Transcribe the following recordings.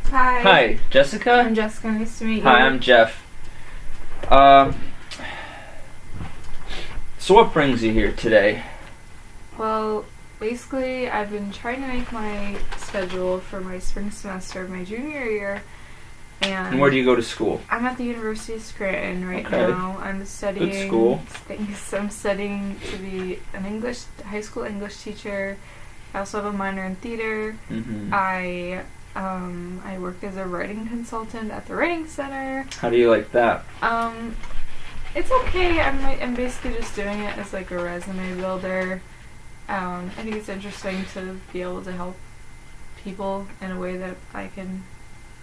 Hi. Hi, Jessica? I'm Jessica. Nice to meet you. Hi, I'm Jeff. So what brings you here today? Well, basically, I've been trying to make my schedule for my spring semester of my junior year. And where do you go to school? I'm at the University of Scranton right Okay. now. I'm studying. Good school. I'm studying to be an high school English teacher. I also have a minor in theater. Mm-hmm. I work as a writing consultant at the Writing Center. How do you like that? It's okay. I'm basically just doing it as like a resume builder. I think it's interesting to be able to help people in a way that I can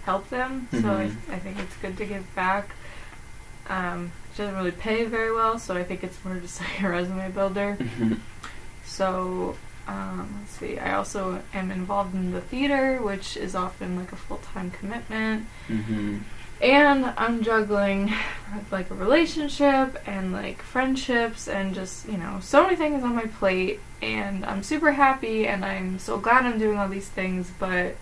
help them. Mm-hmm. So I think it's good to give back. It doesn't really pay very well, so I think it's more just like a resume builder. Mm-hmm. So let's see. I also am involved in the theater, which is often like a full-time commitment. Mm-hmm. And I'm juggling like a relationship and like friendships and just, so many things on my plate. And I'm super happy and I'm so glad I'm doing all these things, but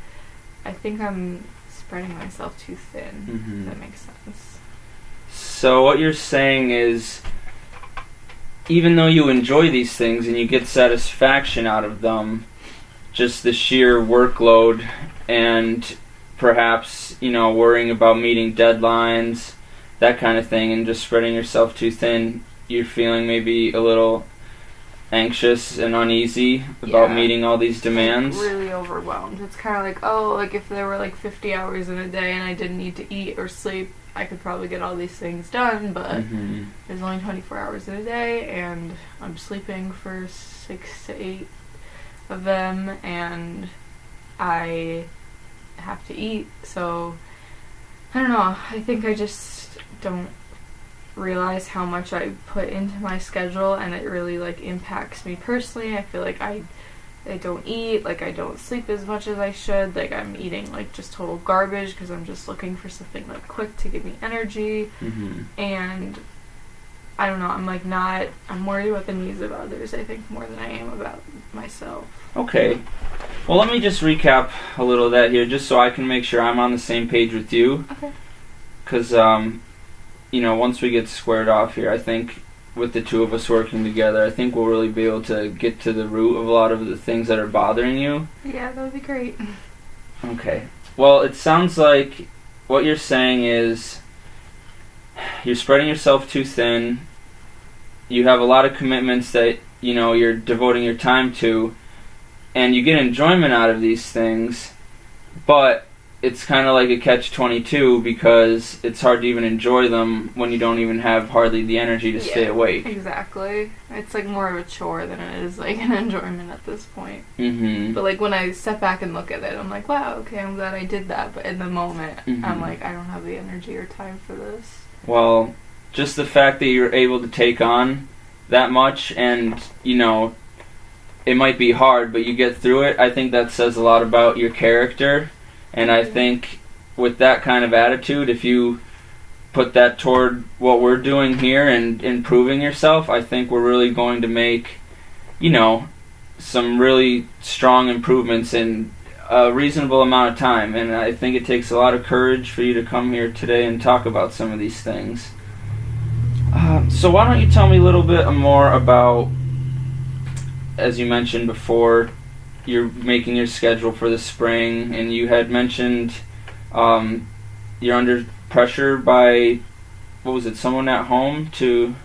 I think I'm spreading myself too thin, Mm-hmm. if that makes sense. So what you're saying is, even though you enjoy these things and you get satisfaction out of them, just the sheer workload and perhaps, worrying about meeting deadlines, that kind of thing, and just spreading yourself too thin, you're feeling maybe a little anxious and uneasy about meeting all these demands? Like really overwhelmed. It's kind of like, if there were like 50 hours in a day and I didn't need to eat or sleep, I could probably get all these things done, but Mm-hmm. there's only 24 hours in a day, and I'm sleeping for 6 to 8 of them, and I have to eat, so I don't know. I think I just don't realize how much I put into my schedule, and it really impacts me personally. I feel like I don't eat, I don't sleep as much as I should, I'm eating just total garbage because I'm just looking for something quick to give me energy. Mm-hmm. And I don't know, I'm worried about the needs of others, I think, more than I am about myself. Okay. Well, let me just recap a little of that here, just so I can make sure I'm on the same page with you. Okay. Because, once we get squared off here, I think with the two of us working together, I think we'll really be able to get to the root of a lot of the things that are bothering you. Yeah, that would be great. Okay. Well, it sounds like what you're saying is you're spreading yourself too thin. You have a lot of commitments that, you're devoting your time to, and you get enjoyment out of these things, but it's kind of like a catch-22 because it's hard to even enjoy them when you don't even have hardly the energy to stay awake. Exactly. It's more of a chore than it is an enjoyment at this point. Mm-hmm. But when I step back and look at it, I'm like, wow, okay, I'm glad I did that. But in the moment, Mm-hmm. I'm like, I don't have the energy or time for this. Well, just the fact that you're able to take on that much and, it might be hard, but you get through it, I think that says a lot about your character. And I think with that kind of attitude, if you put that toward what we're doing here and improving yourself, I think we're really going to make, some really strong improvements in a reasonable amount of time. And I think it takes a lot of courage for you to come here today and talk about some of these things. So why don't you tell me a little bit more about, as you mentioned before, you're making your schedule for the spring, and you had mentioned you're under pressure by, someone at home to...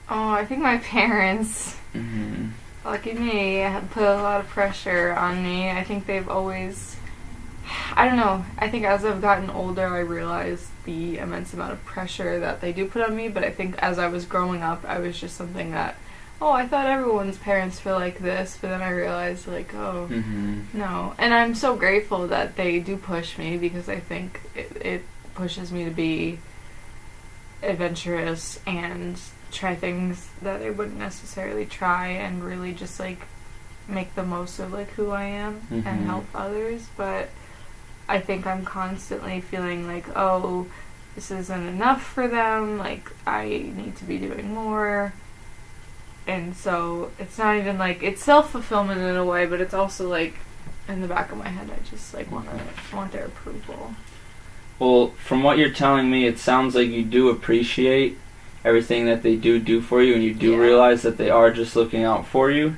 Oh, I think my parents, Mm-hmm. lucky me, have put a lot of pressure on me. I think they've always... I don't know. I think as I've gotten older, I realized the immense amount of pressure that they do put on me, but I think as I was growing up, I was just something that, I thought everyone's parents feel like this, but then I realized, Mm-hmm. no. And I'm so grateful that they do push me, because I think it pushes me to be adventurous and try things that I wouldn't necessarily try, and really just, make the most of, who I am and Mm-hmm. help others. But I think I'm constantly feeling this isn't enough for them, I need to be doing more. And so it's not even it's self-fulfillment in a way, but it's also in the back of my head, I just like want their approval. Well, from what you're telling me, it sounds like you do appreciate everything that they do for you, and you do realize that they are just looking out for you.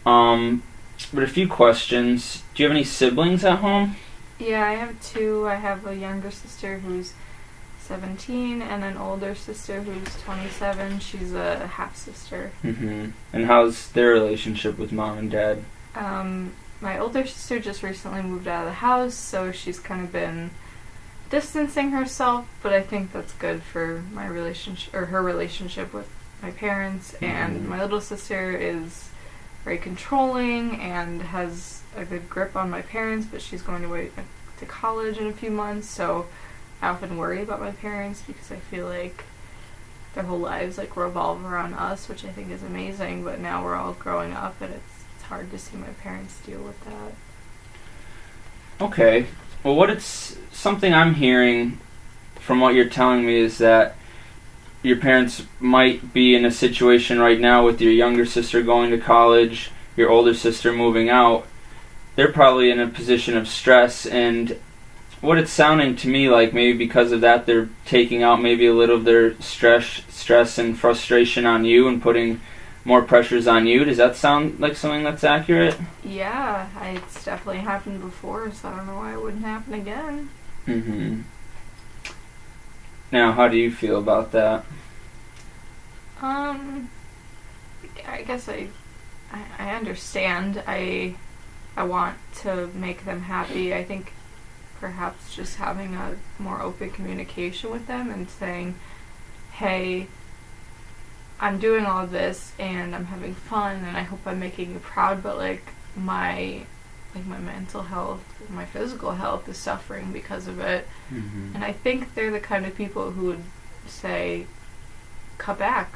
But a few questions. Do you have any siblings at home? Yeah, I have 2. I have a younger sister who's 17 and an older sister who's 27. She's a half-sister. Mm-hmm. And how's their relationship with mom and dad? My older sister just recently moved out of the house, so she's kind of been distancing herself, but I think that's good for my relationship, or her relationship with my parents. Mm-hmm. And my little sister is very controlling and has a good grip on my parents, but she's going away to college in a few months, so I often worry about my parents because I feel like their whole lives like revolve around us, which I think is amazing, but now we're all growing up and it's hard to see my parents deal with that. Okay. Well, something I'm hearing from what you're telling me is that your parents might be in a situation right now with your younger sister going to college, your older sister moving out. They're probably in a position of stress, and what it's sounding to me like, maybe because of that, they're taking out maybe a little of their stress and frustration on you and putting more pressures on you. Does that sound like something that's accurate? Yeah, it's definitely happened before, so I don't know why it wouldn't happen again. Mm-hmm. Now, how do you feel about that? I guess I understand. I want to make them happy. I think perhaps just having a more open communication with them and saying, hey, I'm doing all this and I'm having fun and I hope I'm making you proud, but my mental health, my physical health is suffering because of it. Mm-hmm. And I think they're the kind of people who would say, cut back,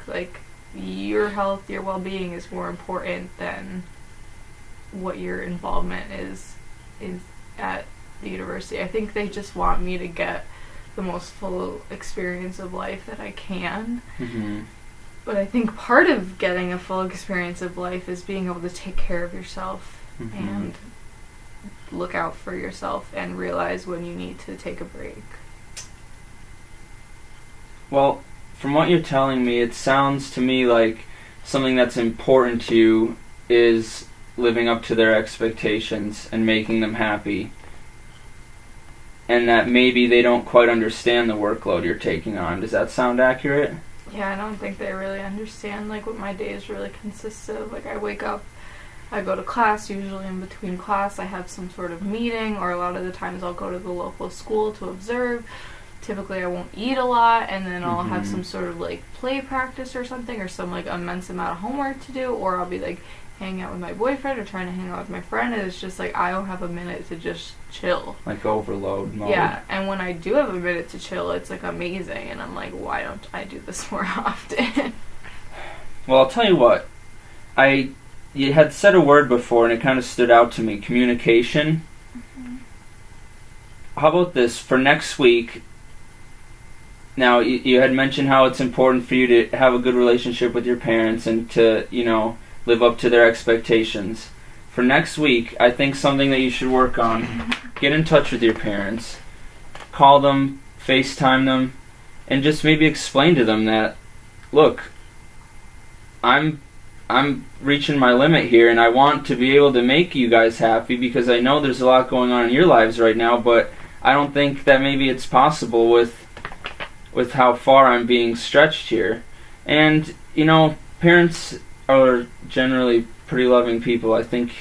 your health, your well-being is more important than what your involvement is at the university. I think they just want me to get the most full experience of life that I can. Mm-hmm. But I think part of getting a full experience of life is being able to take care of yourself. Mm-hmm. And look out for yourself and realize when you need to take a break. Well, from what you're telling me, it sounds to me like something that's important to you is living up to their expectations and making them happy. And that maybe they don't quite understand the workload you're taking on. Does that sound accurate? Yeah, I don't think they really understand what my days really consist of. I wake up, I go to class. Usually in between class I have some sort of meeting, or a lot of the times I'll go to the local school to observe. Typically I won't eat a lot, and then I'll have some sort of play practice or something, or some immense amount of homework to do, or I'll be hanging out with my boyfriend or trying to hang out with my friend, and it's just I don't have a minute to just chill. Overload mode. Yeah, and when I do have a minute to chill, it's amazing, and I'm why don't I do this more often? Well, I'll tell you what. You had said a word before, and it kind of stood out to me. Communication. Mm-hmm. How about this for next week? Now, you had mentioned how it's important for you to have a good relationship with your parents and to, live up to their expectations. For next week, I think something that you should work on, get in touch with your parents, call them, FaceTime them, and just maybe explain to them that, look, I'm reaching my limit here, and I want to be able to make you guys happy because I know there's a lot going on in your lives right now, but I don't think that maybe it's possible with how far I'm being stretched here. And, parents are generally pretty loving people. I think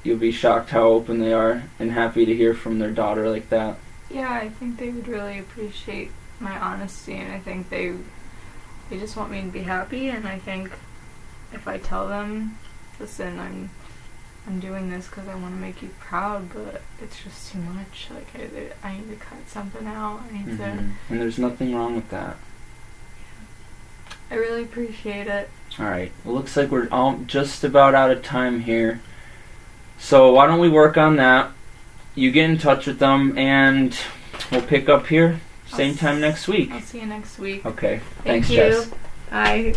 you'll be shocked how open they are and happy to hear from their daughter like that. Yeah, I think they would really appreciate my honesty, and I think they just want me to be happy, and I think if I tell them, listen, I'm doing this because I want to make you proud, but it's just too much. I need to cut something out. I need to. And there's nothing wrong with that. I really appreciate it. All right. Well, looks like we're all just about out of time here. So why don't we work on that? You get in touch with them, and we'll pick up here same time next week. I'll see you next week. Okay. Thank Thanks, you. Jess. Bye.